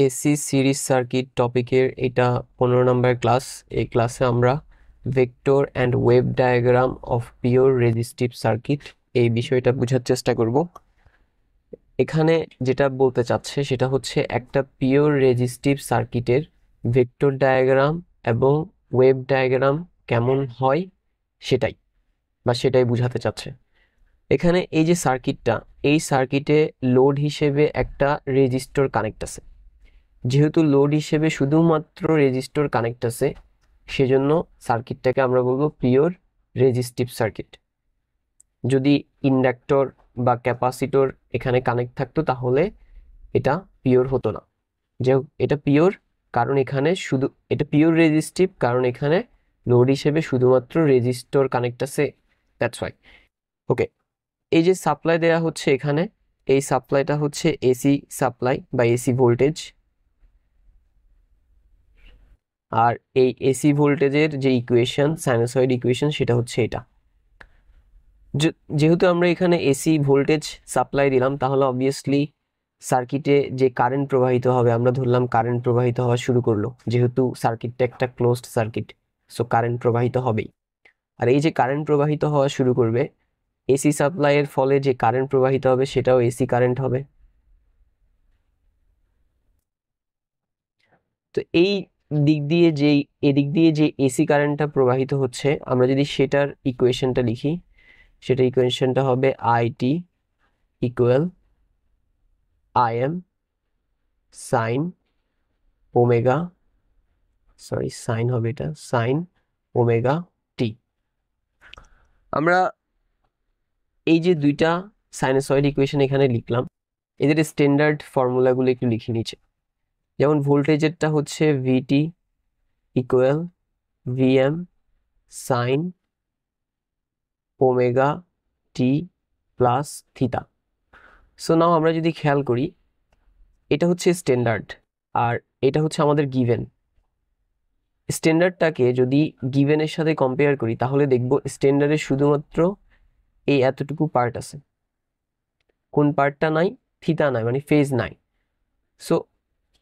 AC series circuit টপিকের এটা 15 নম্বর class. এই ক্লাসে আমরা vector and wave diagram of pure resistive circuit এই বিষয়টা বোঝার চেষ্টা করব। এখানে যেটা বলতে চাচ্ছে সেটা হচ্ছে একটা পিওর রেজিস্টিভ সার্কিটের ভেক্টর ডায়াগ্রাম এবং ওয়েভ ডায়াগ্রাম কেমন হয় সেটাই বোঝাতে চাচ্ছে। এখানে এই যে সার্কিটটা, এই সার্কিটে লোড হিসেবে একটা রেজিস্টর কানেক্ট আছে। যেহেতু লোড হিসেবে শুধুমাত্র রেজিস্টর কানেক্ট আছে, সেজন্য সার্কিটটাকে আমরা বলবো পিওর রেজিস্টিভ সার্কিট। যদি ইন্ডাক্টর বা ক্যাপাসিটর এখানে কানেক্ট থাকতো তাহলে এটা পিওর হতো না। যে এটা পিওর কারণ এখানে শুধু এটা পিওর রেজিস্টিভ কারণ এখানে লোড হিসেবে শুধুমাত্র রেজিস্টর কানেক্ট আছে, দ্যাটস ওয়াই। ওকে, এই যে সাপ্লাই দেয়া হচ্ছে এখানে, এই সাপ্লাইটা হচ্ছে এসি সাপ্লাই বা এসি ভোল্টেজ। আর এই এসি ভোল্টেজের যে ইকুয়েশন, সাইনোসয়েড ইকুয়েশন, সেটা হচ্ছে এটা। যেহেতু আমরা এখানে এসি ভোল্টেজ সাপ্লাই দিলাম, তাহলে অবভিয়াসলি সার্কিটে যে কারেন্ট প্রবাহিত হবে, আমরা ধরলাম কারেন্ট প্রবাহিত হওয়া শুরু করলো। যেহেতু সার্কিটটা একটা ক্লোজড সার্কিট, সো কারেন্ট প্রবাহিত হবেই। আর এই যে কারেন্ট প্রবাহিত হওয়া শুরু করবে, এসি সাপ্লাইয়ের ফলে যে কারেন্ট প্রবাহিত হবে সেটাও এসি কারেন্ট হবে। তো এই এদিক দিয়ে যে এসি কারেন্টটা প্রবাহিত হচ্ছে, আমরা যদি সেটার ইকুয়েশনটা লিখি, সেটা ইকুয়েশনটা হবে i t equal i m sine omega, sine হবে এটা, সাইন ওমেগা টি। আমরা এই যে দুইটা সাইনোসয়েড ইকুয়েশন এখানে লিখলাম, এদের স্ট্যান্ডার্ড ফর্মুলাগুলো একটু লিখে নিচ্ছে। যেমন ভোল্টেজেরটা হচ্ছে VT equal VM sine omega টি প্লাস থিটা। সো নাও আমরা যদি খেয়াল করি, এটা হচ্ছে স্ট্যান্ডার্ড আর এটা হচ্ছে আমাদের গিভেন। স্ট্যান্ডার্ডটাকে যদি গিভেনের সাথে কম্পেয়ার করি তাহলে দেখব স্ট্যান্ডার্ডের শুধুমাত্র এই এতটুকু পার্ট আছে। কোন পার্টটা নাই? থিটা নাই, মানে ফেজ নাই। সো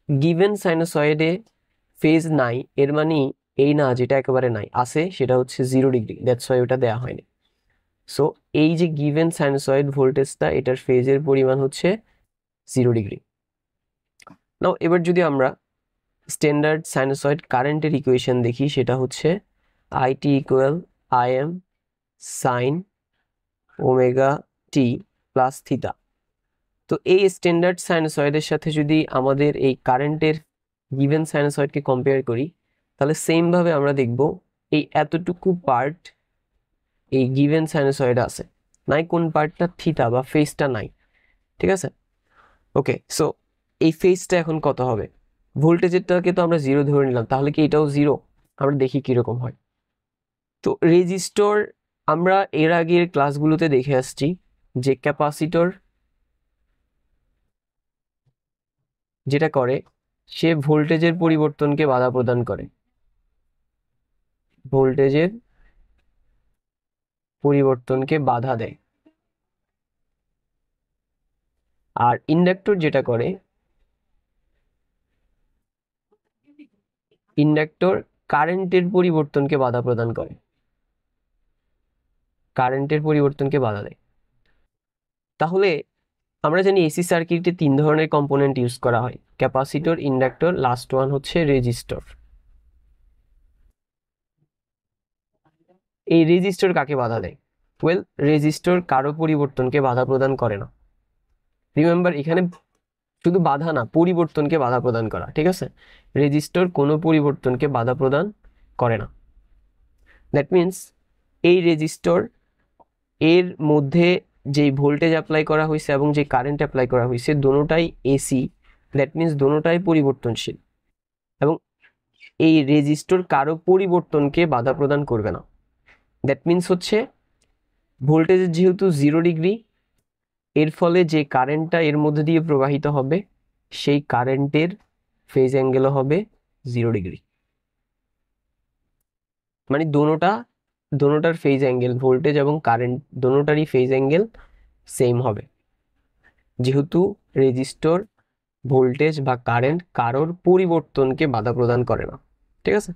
গিভেন সাইনোসয়েডে ফেজ নাই, এর মানে এই না যেটা একেবারে নাই, আছে, সেটা হচ্ছে 0 ডিগ্রি, দ্যাটস ওয়াই ওটা দেওয়া হয়নি। সো এই যে গিভেন সাইনোসয়েড ভোল্টেজটা, এটার ফেজের পরিমাণ হচ্ছে 0 ডিগ্রি। নাও এবার যদি আমরা স্ট্যান্ডার্ড সাইনোসয়েড কারেন্টের ইকুয়েশন দেখি, সেটা হচ্ছে i t equal i m sine omega টি প্লাস থিটা। তো এই স্ট্যান্ডার্ড সাইনোসয়েডের সাথে যদি আমাদের এই কারেন্টের গিভেন সাইনোসয়েডকে কম্পেয়ার করি, তাহলে সেম ভাবে আমরা দেখব এই এতটুকু পার্ট এই গিভেন সাইনোসয়েড আছে, নাই কোন পার্টটা থিটা বা ফেজটা নাই। ঠিক আছে, ওকে। সো এই ফেজটা এখন কত হবে? ভোল্টেজেরটাকে তো আমরা 0 ধরে নিলাম, তাহলে কি এটাও 0? আমরা দেখি কিরকম হয়। তো রেজিস্টর আমরা এর আগের ক্লাসগুলোতে দেখে আসছি যে ক্যাপাসিটর যেটা করে, সে ভোল্টেজের পরিবর্তনকে বাধা প্রদান করে। ভোল্টেজের পরিবর্তনকে বাধা দেয়। আর ইন্ডাক্টর যেটা করে, ইন্ডাক্টর কারেন্টের পরিবর্তনকে বাধা প্রদান করে, কারেন্টের পরিবর্তনকে বাধা দেয়। তাহলে আমরা জানি এসি সার্কিটে 3 ধরনের কম্পোনেন্ট ইউজ করা হয়, ক্যাপাসিটর, ইন্ডাক্টর, লাস্ট ওয়ান হচ্ছে রেজিস্টর। এই রেজিস্টর কাকে বাধা দেয়? ওয়েল, রেজিস্টর কারো পরিবর্তনকে বাধা প্রদান করে না। রিমেম্বার, এখানে শুধু বাধা না, পরিবর্তনকে বাধা প্রদান করা, ঠিক আছে? রেজিস্টর কোনো পরিবর্তনকে বাধা প্রদান করে না। দ্যাট মিনস এই রেজিস্টর এর মধ্যে যে ভোল্টেজ অ্যাপ্লাই করা হয়েছে এবং যে কারেন্ট অ্যাপ্লাই করা হয়েছে দোনোটাই এসি, দ্যাট মিনস দোনোটাই পরিবর্তনশীল, এবং এই রেজিস্টর কারো পরিবর্তনকে বাধা প্রদান করবে না। দ্যাট মিনস হচ্ছে ভোল্টেজ যেহেতু 0 ডিগ্রি, এর ফলে যে কারেন্টটা এর মধ্যে দিয়ে প্রবাহিত হবে সেই কারেন্টের ফেজ অ্যাঙ্গেলও হবে 0 ডিগ্রি। মানে দোনোটার ফেজ অ্যাঙ্গেল, ভোল্টেজ এবং কারেন্ট দোনোটারই ফেজ অ্যাঙ্গেল সেম হবে, যেহেতু রেজিস্টর ভোল্টেজ বা কারেন্ট কারোর পরিবর্তনকে বাধা প্রদান করে না। ঠিক আছে,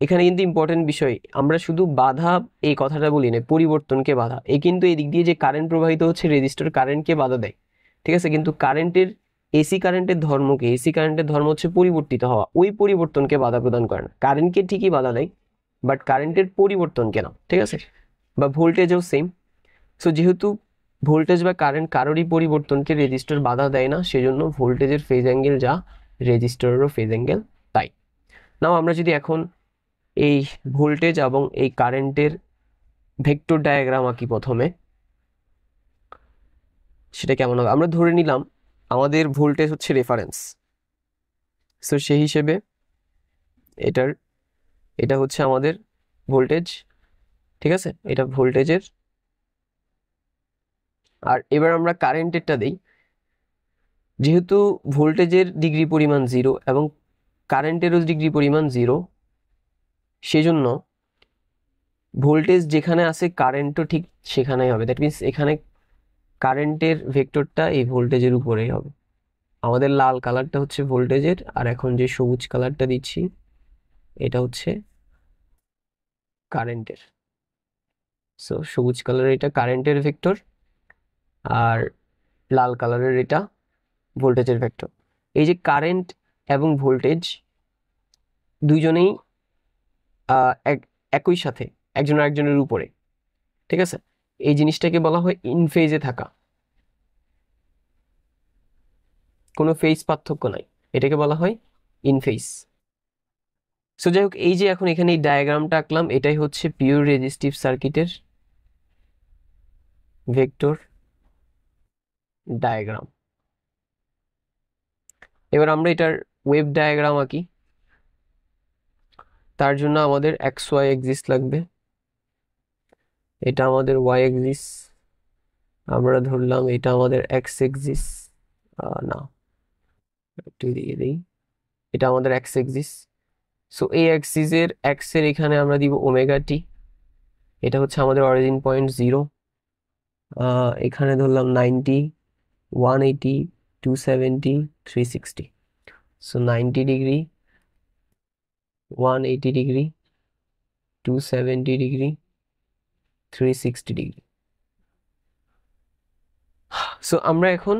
এখানে কিন্তু ইম্পর্টেন্ট বিষয়, আমরা শুধু বাধা এই কথাটা বলি না, পরিবর্তনকে বাধা। এই কিন্তু এই দিক দিয়ে যে কারেন্ট প্রবাহিত হচ্ছে, রেজিস্টর কারেন্টকে বাধা দেয়। ঠিক আছে, কিন্তু এসি কারেন্টের ধর্ম কি? এসি কারেন্টের ধর্ম হচ্ছে পরিবর্তিত হওয়া, ওই পরিবর্তনকে বাধা প্রদান করে না। কারেন্টকে ঠিকই বাধা দেয়, বাট কারেন্টের পরিবর্তনকে না। ঠিক আছে, বা ভোল্টেজও সেম। সো যেহেতু ভোল্টেজ বা কারেন্ট কারোরই পরিবর্তনকে রেজিস্টর বাধা দেয় না, সেজন্য ভোল্টেজের ফেজ অ্যাঙ্গেল যা, রেজিস্টরেরও ফেজ অ্যাঙ্গেল তাই। নাও আমরা যদি এখন এই ভোল্টেজ এবং এই কারেন্টের ভেক্টর ডায়াগ্রাম আঁকি প্রথমে, সেটা কেমন হবে? আমরা ধরে নিলাম আমাদের ভোল্টেজ হচ্ছে রেফারেন্স। সো সেই হিসেবে এটার এটা হচ্ছে আমাদের ভোল্টেজ। ঠিক আছে, এটা ভোল্টেজের। আর এবার আমরা কারেন্টেরটা দিই। যেহেতু ভোল্টেজের ডিগ্রি পরিমাণ 0 এবং কারেন্টেরও ডিগ্রি পরিমাণ 0, সেজন্য ভোল্টেজ যেখানে আছে কারেন্টও ঠিক সেখানেই হবে। দ্যাট মিনস এখানে কারেন্টের ভেক্টরটা এই ভোল্টেজের উপরেই হবে। আমাদের লাল কালারটা হচ্ছে ভোল্টেজের, আর এখন যে সবুজ কালারটা দিচ্ছি এটা হচ্ছে কারেন্টের। সো সবুজ কালারের এটা কারেন্টের ভেক্টর, আর লাল কালারের এটা ভোল্টেজের ভেক্টর। এই যে কারেন্ট এবং ভোল্টেজ দুইজনেই একই সাথে, একজন আরেকজনের উপরে। ঠিক আছে, এই জিনিসটাকে বলা হয় ইন ফেজে থাকা, কোনো ফেজ পার্থক্য নাই, এটাকে বলা হয় ইন ফেজ। সো যাই হোক, এই যে এখন এখানে এই ডায়াগ্রামটা আঁকলাম, এটাই হচ্ছে পিওর রেজিস্টিভ সার্কিটের ভেক্টর ডায়াগ্রাম। এবার আমরা এটার ওয়েভ ডায়াগ্রাম আঁকি। তার জন্য আমাদের এক্স ওয়াই এক্সিস লাগবে। এটা আমাদের ওয়াই এক্সিস, আমরা ধরলাম এটা আমাদের এক্স এক্সিস। না, একটু এদিকে দিই, এটা আমাদের এক্স এক্সিস। সো এই এক্সিসের এক্স এর এখানে আমরা দিব ওমেগা টি। এটা হচ্ছে আমাদের অরিজিন পয়েন্ট 0। এখানে ধরলাম 90, 180, 270, 360। So 90 degree, 180 degree, 270 degree, 360 degree. So আমরা এখন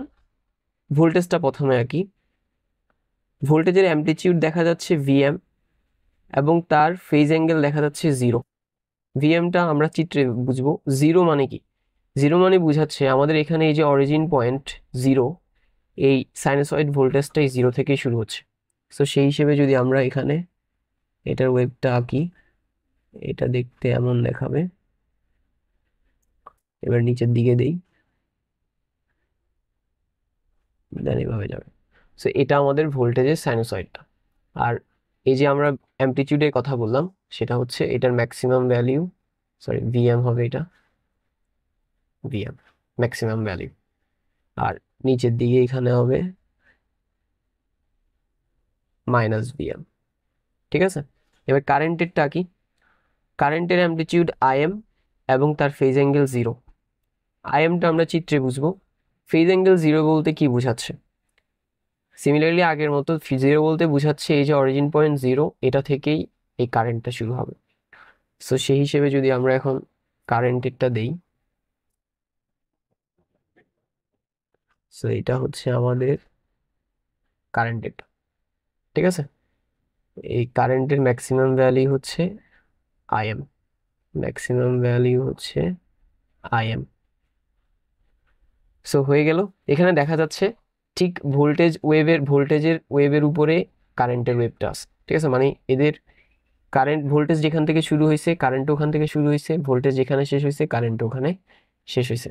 ভোল্টেজটা প্রথমে আঁকি। ভোল্টেজের অ্যামপ্লিটিউড দেখা যাচ্ছে ভিএম, এবং তার ফেজ অ্যাঙ্গেল দেখা যাচ্ছে 0। ভিএমটা আমরা চিত্রে বুঝবো। 0 মানে কি? 0 মানে বুঝাচ্ছে আমাদের এখানে এই যে অরিজিন পয়েন্ট 0, এই সাইনোসয়েড ভোল্টেজটাই 0 থেকেই শুরু হচ্ছে। সো সেই হিসেবে যদি আমরা এখানে এটার ওয়েভটা আঁকি, এটা দেখতে এমন দেখাবে। এবার নিচের দিকে দেই, দেন এভাবে যাবে। সো এটা আমাদের ভোল্টেজের সাইনোসয়েডটা। আর এই যে আমরা অ্যামপ্লিটিউডের কথা বললাম, সেটা হচ্ছে এটার ম্যাক্সিমাম ভ্যালিউ, সরি ভিএম হবে এটা, ভিএম ম্যাক্সিমাম ভ্যালিউ। আর নিচের দিকে এখানে হবে মাইনাস ভিএম। ঠিক আছে, এবার কারেন্টেরটা কি? কারেন্টের অ্যামপ্লিটিউড আইএম এবং তার ফেজ অ্যাঙ্গেল 0। আইএমটা আমরা চিত্রে বুঝবো। ফেজ অ্যাঙ্গেল 0 বলতে কি বুঝাচ্ছে? সিমিলারলি আগের মতো 0 বলতে বুঝাচ্ছে এই যে অরিজিন পয়েন্ট 0, এটা থেকেই এই কারেন্টটা শুরু হবে। সো সেই হিসেবে যদি আমরা এখন কারেন্টেরটা দেই, সো এটা হচ্ছে আমাদের কারেন্টেরটা। ঠিক আছে, এই কারেন্টের ম্যাক্সিমাম ভ্যালু হচ্ছে আইএম, ম্যাক্সিমাম ভ্যালু হচ্ছে আইএম। সো হয়ে গেল। এখানে দেখা যাচ্ছে ঠিক ভোল্টেজের ওয়েভের উপরে কারেন্টের ওয়েভটা আছে। ঠিক আছে, মানে এদের কারেন্ট ভোল্টেজ যেখান থেকে শুরু হয়েছে কারেন্ট ওখান থেকে শুরু হয়েছে, ভোল্টেজ যেখানে শেষ হয়েছে কারেন্ট ওখানে শেষ হয়েছে।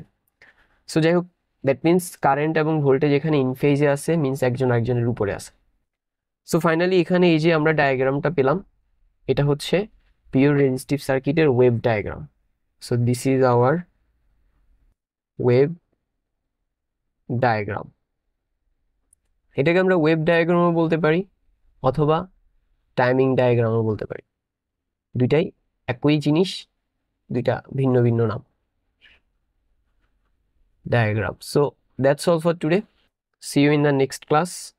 সো যাই হোক, দ্যাট মিনস কারেন্ট এবং ভোল্টেজ এখানে ইন ফেজে আছে, মিনস একজন আরেকজনের উপরে আছে। সো ফাইনালি এখানে এই যে আমরা ডায়াগ্রামটা পেলাম, এটা হচ্ছে পিওর রেজিস্টিভ সার্কিটের wave diagram. So this is our wave diagram. এটাকে আমরা ওয়েভ ডায়াগ্রামও বলতে পারি, অথবা টাইমিং ডায়াগ্রামও বলতে পারি। দুইটাই একই জিনিস, দুইটা ভিন্ন ভিন্ন নাম, diagram. So that's all for today. See you in the next class.